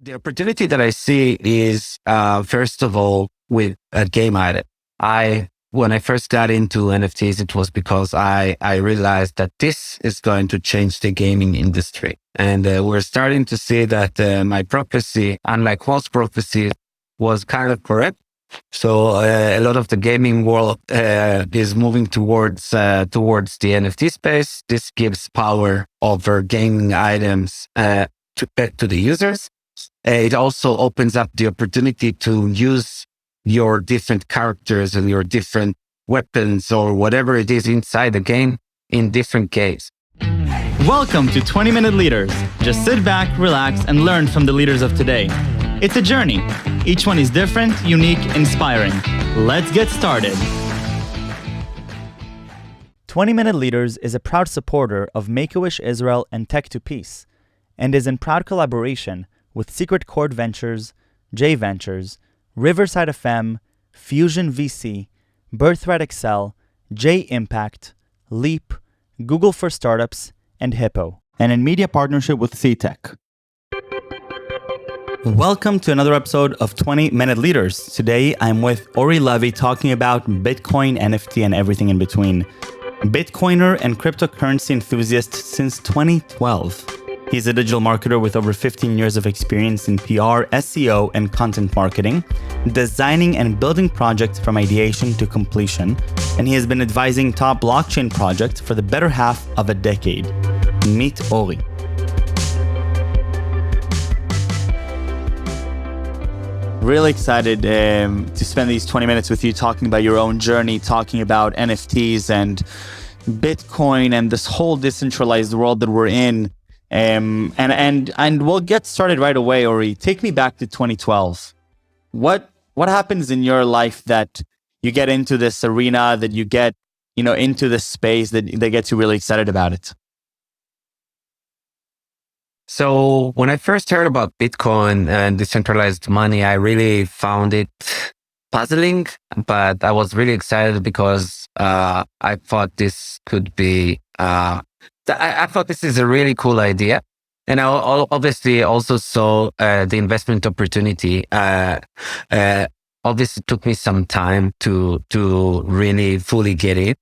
The opportunity that I see is, first of all, with a game item. When I first got into NFTs, it was because I realized that this is going to change the gaming industry. And we're starting to see that my prophecy, unlike most prophecies, was kind of correct. So a lot of the gaming world is moving towards the NFT space. This gives power over gaming items to the users. It also opens up the opportunity to use your different characters and your different weapons or whatever it is inside the game in different games. Welcome to 20-Minute Leaders. Just sit back, relax, and learn from the leaders of today. It's a journey. Each one is different, unique, inspiring. Let's get started. 20-Minute Leaders is a proud supporter of Make-A-Wish Israel and Tech to Peace, and is in proud collaboration with Secret Chord Ventures, J Ventures, Riverside FM, Fusion VC, Birthright Excel, J Impact, Leap, Google for Startups, and Hippo, and in media partnership with CTech. Welcome to another episode of 20-Minute Leaders. Today, I'm with Ori Levi talking about Bitcoin, NFT, and everything in between. Bitcoiner and cryptocurrency enthusiast since 2012. He's a digital marketer with over 15 years of experience in PR, SEO, and content marketing, designing and building projects from ideation to completion, and he has been advising top blockchain projects for the better half of a decade. Meet Ori. Really excited to spend these 20 minutes with you talking about your own journey, talking about NFTs and Bitcoin and this whole decentralized world that we're in. And we'll get started right away, Ori. Take me back to 2012. What happens in your life that you get into this arena, that you get, into this space that gets you really excited about it? So when I first heard about Bitcoin and decentralized money, I really found it puzzling, but I was really excited because I thought this could be, I thought this is a really cool idea. And I obviously also saw the investment opportunity. Obviously, it took me some time to really fully get it.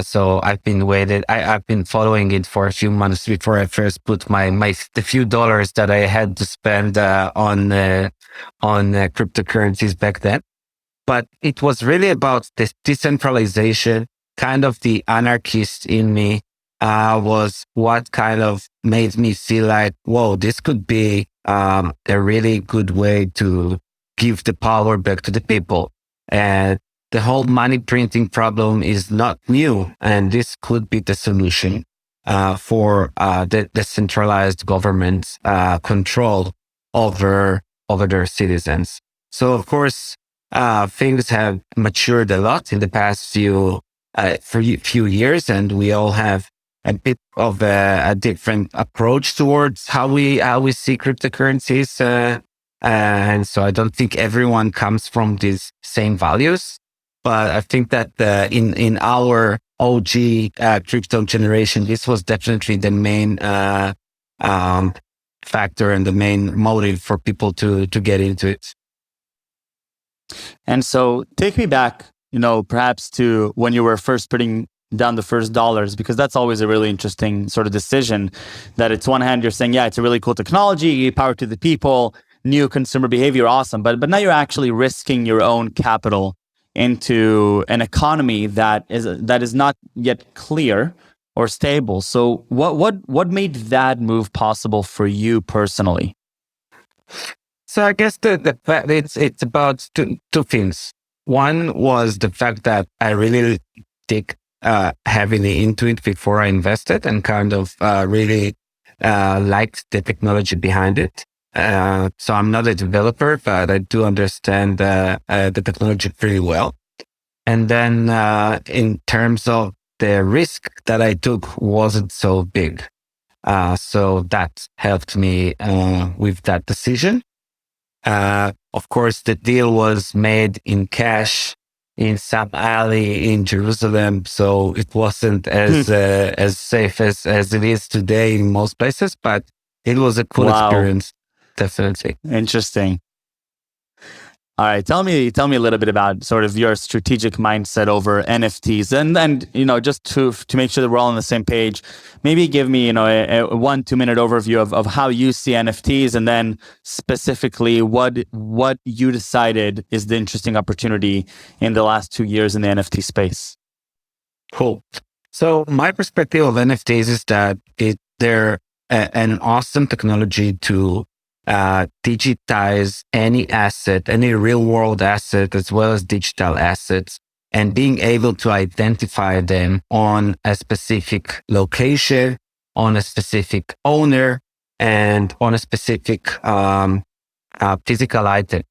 So I've been following it for a few months before I first put the few dollars that I had to spend on cryptocurrencies back then. But it was really about this decentralization. Kind of the anarchist in me was what kind of made me feel like, whoa, this could be a really good way to give the power back to the people. And the whole money printing problem is not new, and this could be the solution for the decentralized government's control over their citizens. So, of course, things have matured a lot in the past few years, and we all have a bit of a different approach towards how we see cryptocurrencies. And so I don't think everyone comes from these same values. But I think that in our OG crypto generation, this was definitely the main factor and the main motive for people to get into it. And so take me back, perhaps to when you were first putting down the first dollars, because that's always a really interesting sort of decision. That it's one hand, you're saying, yeah, it's a really cool technology, power to the people, new consumer behavior, awesome. But now you're actually risking your own capital into an economy that is not yet clear or stable. So what made that move possible for you personally? So I guess the fact it's about two things. One was the fact that I really dig heavily into it before I invested, and kind of really liked the technology behind it. So I'm not a developer, but I do understand the technology pretty well. And then in terms of the risk that I took wasn't so big. So that helped me with that decision. Of course, the deal was made in cash in some alley in Jerusalem, so it wasn't as safe as it is today in most places, but it was a cool experience. definitely. Interesting. All right, tell me a little bit about sort of your strategic mindset over NFTs, and then just to make sure that we're all on the same page, maybe give me a 1-2 minute overview of how you see NFTs, and then specifically what you decided is the interesting opportunity in the last 2 years in the NFT space. Cool. So my perspective of NFTs is that they're an awesome technology to digitize any asset, any real world asset, as well as digital assets, and being able to identify them on a specific location, on a specific owner, and on a specific physical item.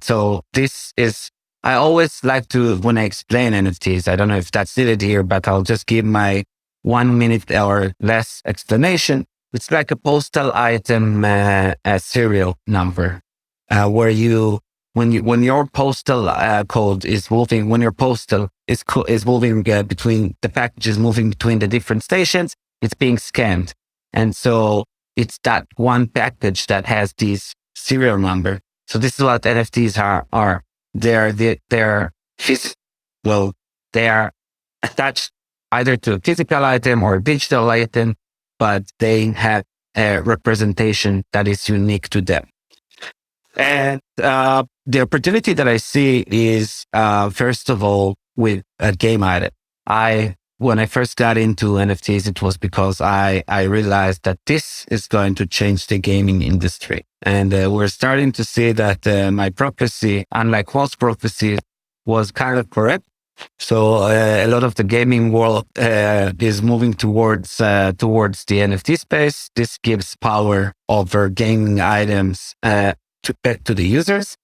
So this is, I always like to, when I explain NFTs, I don't know if that's needed here, but I'll just give my 1 minute or less explanation. It's like a postal item, a serial number, where when your postal code is moving, when your postal is moving between the packages, moving between the different stations, it's being scanned, and so it's that one package that has this serial number. So this is what NFTs are. They're well, they are attached either to a physical item or a digital item, but they have a representation that is unique to them. And the opportunity that I see is, first of all, with a game item. When I first got into NFTs, it was because I realized that this is going to change the gaming industry. And we're starting to see that my prophecy, unlike most prophecies, was kind of correct. So a lot of the gaming world is moving towards the NFT space. This gives power over gaming items back to the users.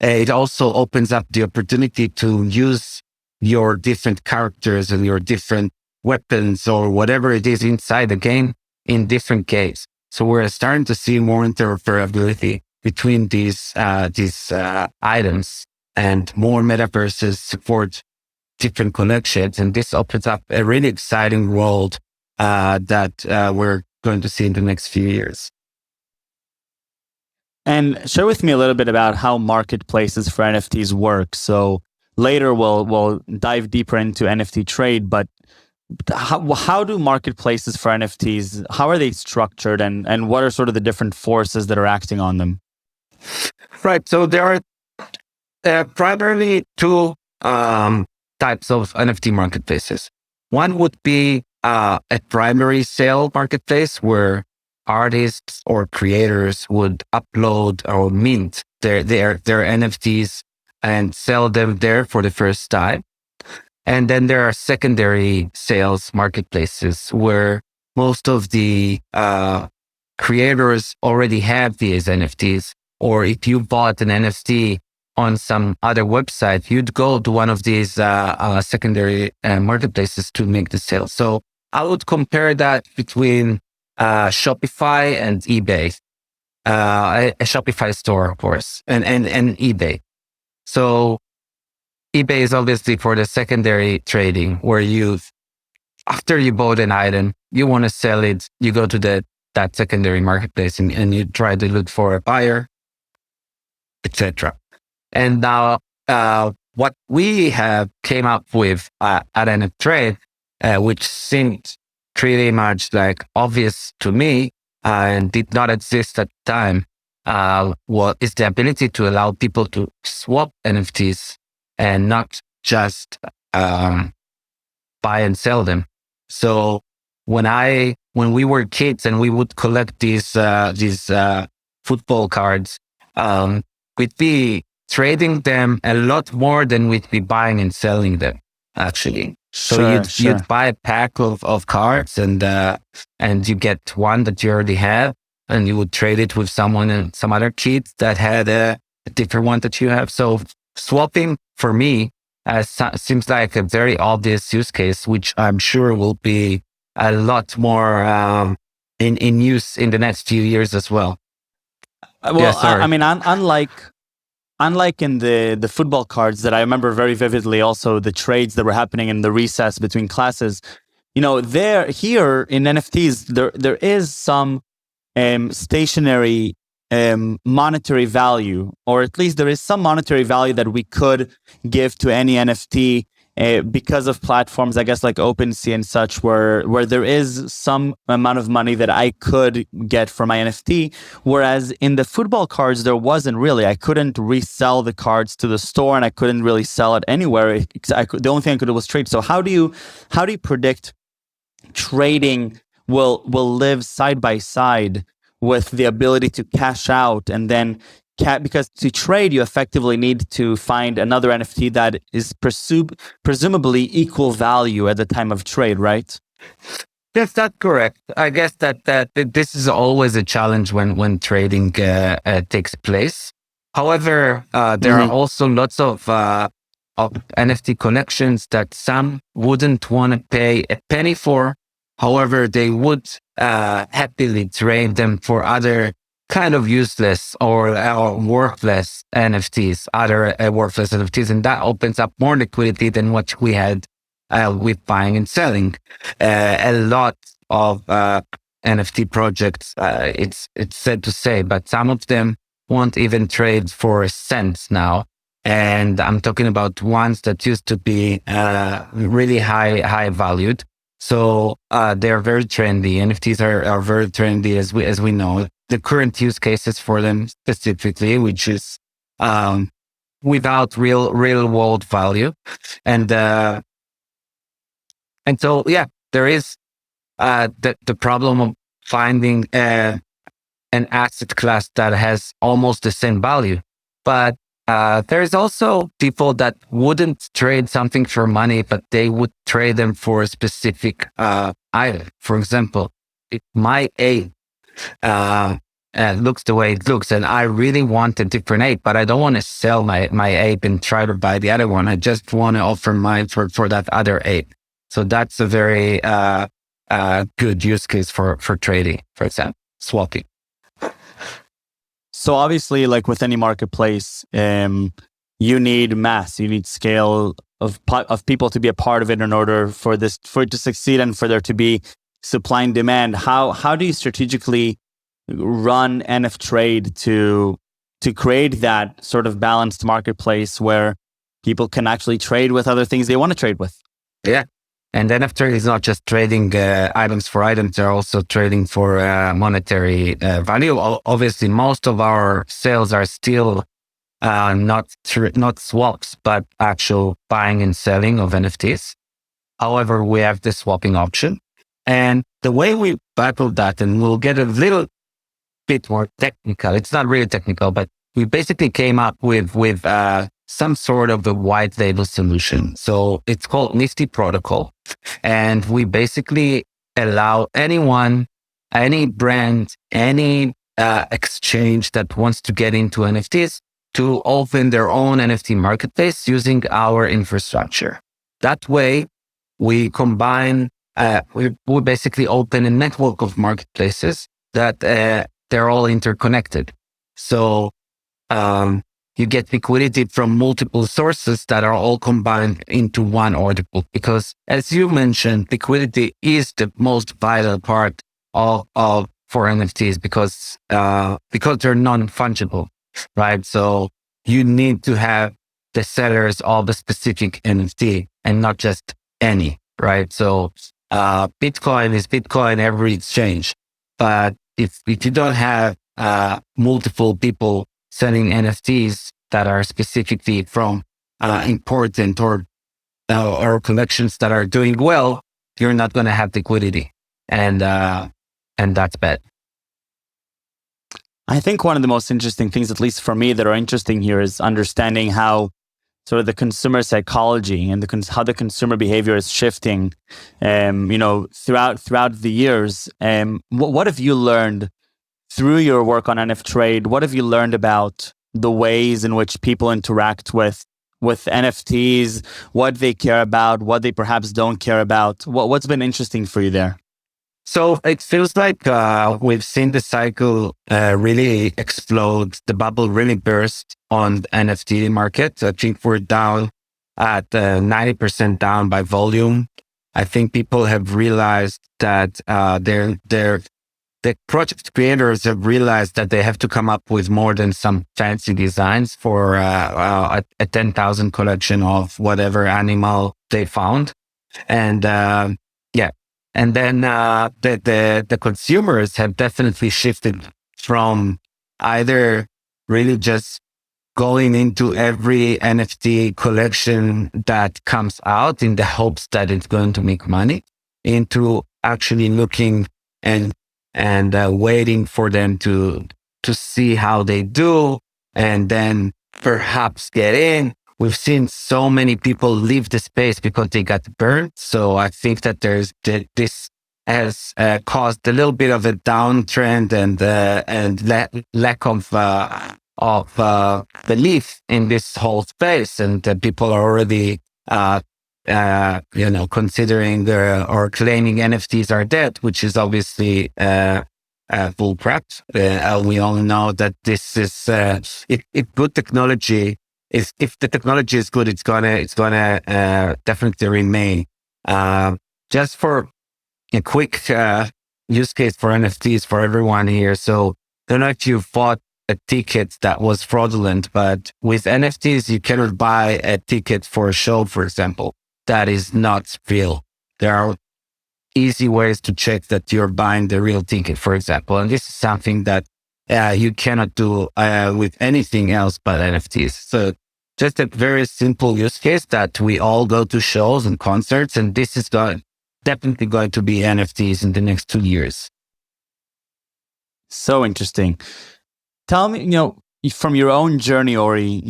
It also opens up the opportunity to use your different characters and your different weapons or whatever it is inside the game in different games. So we're starting to see more interoperability between these items, and more metaverses support different connections. And this opens up a really exciting world that we're going to see in the next few years. And share with me a little bit about how marketplaces for NFTs work. So later we'll dive deeper into NFTrade, but how do marketplaces for NFTs, how are they structured, and what are sort of the different forces that are acting on them? Right. So there are primarily two types of NFT marketplaces. One would be a primary sale marketplace where artists or creators would upload or mint their NFTs and sell them there for the first time. And then there are secondary sales marketplaces where most of the creators already have these NFTs. Or if you bought an NFT on some other website, you'd go to one of these secondary marketplaces to make the sale. So I would compare that between Shopify and eBay, a Shopify store, of course, and eBay. So eBay is obviously for the secondary trading, where after you bought an item, you want to sell it, you go to that secondary marketplace and you try to look for a buyer, etc. And now, what we have came up with at NFTrade, which seemed pretty much like obvious to me and did not exist at the time, is the ability to allow people to swap NFTs and not just buy and sell them. So when we were kids and we would collect these football cards, we'd be trading them a lot more than we'd be buying and selling them, actually. So you'd buy a pack of cards and you get one that you already have, and you would trade it with someone and some other kids that had a different one that you have. So swapping for me seems like a very obvious use case, which I'm sure will be a lot more in use in the next few years as well. Well, I mean, unlike in the football cards that I remember very vividly, also the trades that were happening in the recess between classes, here in NFTs, there is some stationary monetary value, or at least there is some monetary value that we could give to any NFT because of platforms, I guess, like OpenSea and such, where there is some amount of money that I could get for my NFT. Whereas in the football cards, there wasn't really. I couldn't resell the cards to the store, and I couldn't really sell it anywhere. The only thing I could do was trade. So how do you predict trading will live side by side with the ability to cash out and then because to trade you effectively need to find another NFT that is presumably equal value at the time of trade, right? Yes, that's correct. I guess that this is always a challenge when trading takes place. However, there are also lots of NFT collections that some wouldn't want to pay a penny for. However, they would happily trade them for other kind of useless or worthless NFTs, other worthless NFTs, and that opens up more liquidity than what we had with buying and selling. A lot of NFT projects, it's sad to say, but some of them won't even trade for cents now. And I'm talking about ones that used to be really high valued. So they're very trendy. NFTs are very trendy, as we know. The current use cases for them specifically, which is without real world value, and so yeah, there is the problem of finding an asset class that has almost the same value, but there's also people that wouldn't trade something for money, but they would trade them for a specific item. For example, if my ape looks the way it looks, and I really want a different ape, but I don't want to sell my ape and try to buy the other one. I just want to offer mine for that other ape. So that's a very good use case for trading, for example, swapping. So obviously, like with any marketplace, you need mass, you need scale of people to be a part of it in order for it to succeed and for there to be supply and demand. How do you strategically run NFTrade to create that sort of balanced marketplace where people can actually trade with other things they want to trade with? Yeah. And NFTrade is not just trading items for items, they're also trading for monetary value. Obviously, most of our sales are still not swaps, but actual buying and selling of NFTs. However, we have the swapping option. And the way we battled that, and we'll get a little bit more technical, it's not really technical, but we basically came up with some sort of a white label solution. So it's called Nifty Protocol. And we basically allow anyone, any brand, any exchange that wants to get into NFTs to open their own NFT marketplace using our infrastructure. That way, we combine, we basically open a network of marketplaces that they're all interconnected. So you get liquidity from multiple sources that are all combined into one order book. Because as you mentioned, liquidity is the most vital part of for NFTs because they're non-fungible, right? So you need to have the sellers of the specific NFT and not just any, right? So Bitcoin is Bitcoin every exchange, but if you don't have multiple people selling NFTs that are specifically from important or collections that are doing well, you're not going to have liquidity, and that's bad. I think one of the most interesting things, at least for me, that are interesting here is understanding how sort of the consumer psychology and how the consumer behavior is shifting, throughout the years. What have you learned through your work on NFTrade? What have you learned about the ways in which people interact with NFTs, what they care about, what they perhaps don't care about? What's been interesting for you there? So it feels like we've seen the cycle really explode. The bubble really burst on the NFT market. I think we're down at 90% down by volume. I think people have realized that the project creators have realized that they have to come up with more than some fancy designs for a 10,000 collection of whatever animal they found. And yeah, and then the consumers have definitely shifted from either really just going into every NFT collection that comes out in the hopes that it's going to make money, into actually looking and waiting for them to see how they do, and then perhaps get in. We've seen so many people leave the space because they got burned. So I think that this has caused a little bit of a downtrend and lack of belief in this whole space, and people are already considering or claiming NFTs are dead, which is obviously bull crap. We all know that this is if good technology is, if the technology is good, it's gonna definitely remain. Just for a quick use case for NFTs for everyone here. So I don't know if you bought a ticket that was fraudulent, but with NFTs, you cannot buy a ticket for a show, for example, that is not real. There are easy ways to check that you're buying the real ticket, for example. And this is something that you cannot do with anything else but NFTs. So just a very simple use case that we all go to shows and concerts, and this is definitely going to be NFTs in the next 2 years. So interesting. Tell me, from your own journey, Ori,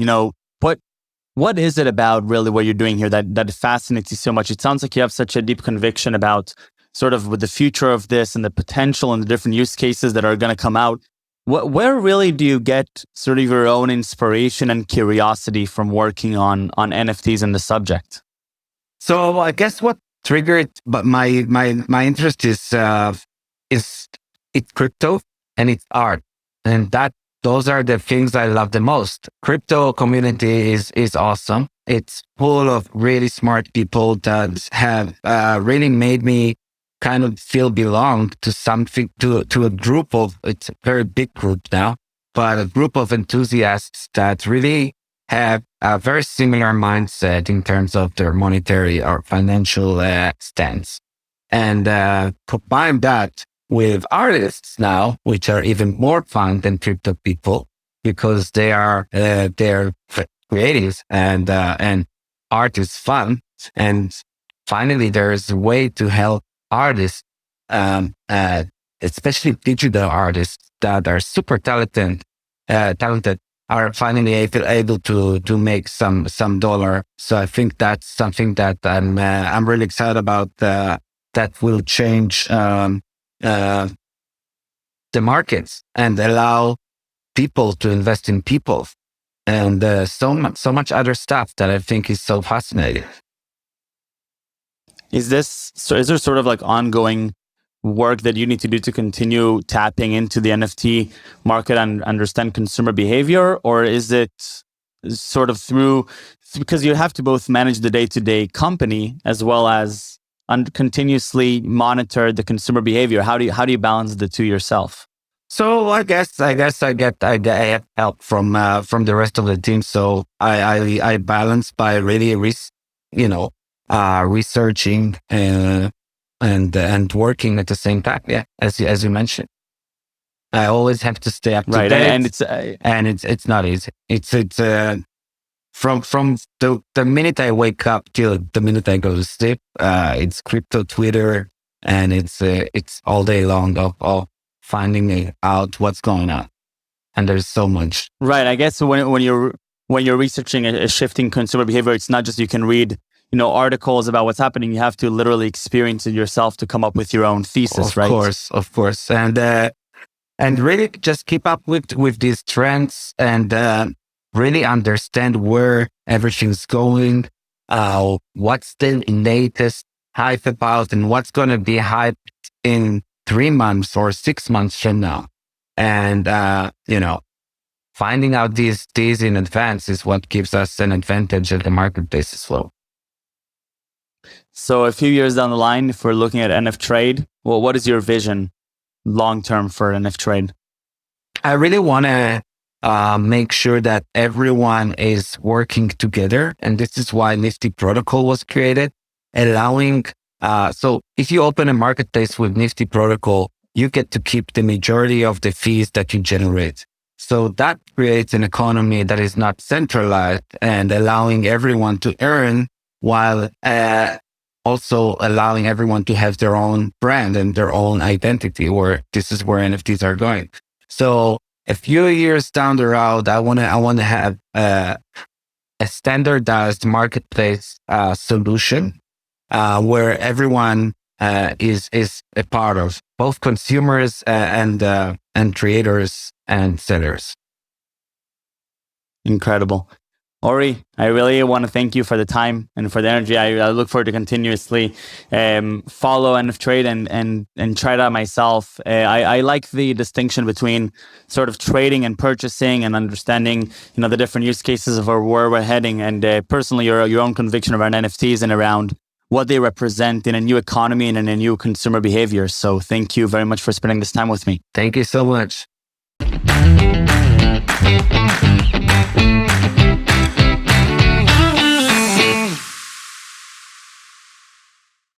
what is it about really what you're doing here that fascinates you so much? It sounds like you have such a deep conviction about sort of with the future of this and the potential and the different use cases that are going to come out. Where really do you get sort of your own inspiration and curiosity from working on NFTs and the subject? So I guess what triggered, but my interest is it's crypto and it's art, and those are the things I love the most. Crypto community is awesome. It's full of really smart people that have really made me kind of feel belong to something, to a group of, it's a very big group now, but a group of enthusiasts that really have a very similar mindset in terms of their monetary or financial stance. And combine that with artists now, which are even more fun than crypto people because they're creatives, and art is fun. And finally, there is a way to help artists, especially digital artists that are super talented, are finally able to make some dollar. So I think that's something that I'm really excited about. That will change the markets and allow people to invest in people, and so much other stuff that I think is so fascinating. Is there sort of like ongoing work that you need to do to continue tapping into the NFT market and understand consumer behavior? Or is it sort of because you have to both manage the day-to-day company as well as continuously monitor the consumer behavior? How do you balance the two yourself? So I guess I have help from the rest of the team. So I balance by really researching and working at the same time. Yeah, as you mentioned, I always have to stay up to date, and it's not easy. It's from the minute I wake up till the minute I go to sleep. It's crypto Twitter, and it's all day long of finding out what's going on, and there's so much. Right. I guess when you're researching a shifting consumer behavior, it's not just you can read articles about what's happening. You have to literally experience it yourself to come up with your own thesis, right? Of course, and really just keep up with these trends, and really understand where everything's going, what's the latest hype about, and what's going to be hyped in 3 months or 6 months from now. And finding out these in advance is what gives us an advantage at the marketplace as well. So a few years down the line, if we're looking at NFTrade, well, what is your vision? long term for NFTrade? I really want to make sure that everyone is working together. And this is why Nifty Protocol was created, allowing, so if you open a marketplace with Nifty Protocol, you get to keep the majority of the fees that you generate. So that creates an economy that is not centralized and allowing everyone to earn while also allowing everyone to have their own brand and their own identity, where this is where NFTs are going. So a few years down the road, I want to have a standardized marketplace solution where everyone is a part of, both consumers and creators and sellers. Incredible. Ori, I really want to thank you for the time and for the energy. I look forward to continuously follow NFTrade and try it out myself. I like the distinction between sort of trading and purchasing and understanding, the different use cases of where we're heading, and personally your own conviction around NFTs and around what they represent in a new economy and in a new consumer behavior. So thank you very much for spending this time with me. Thank you so much.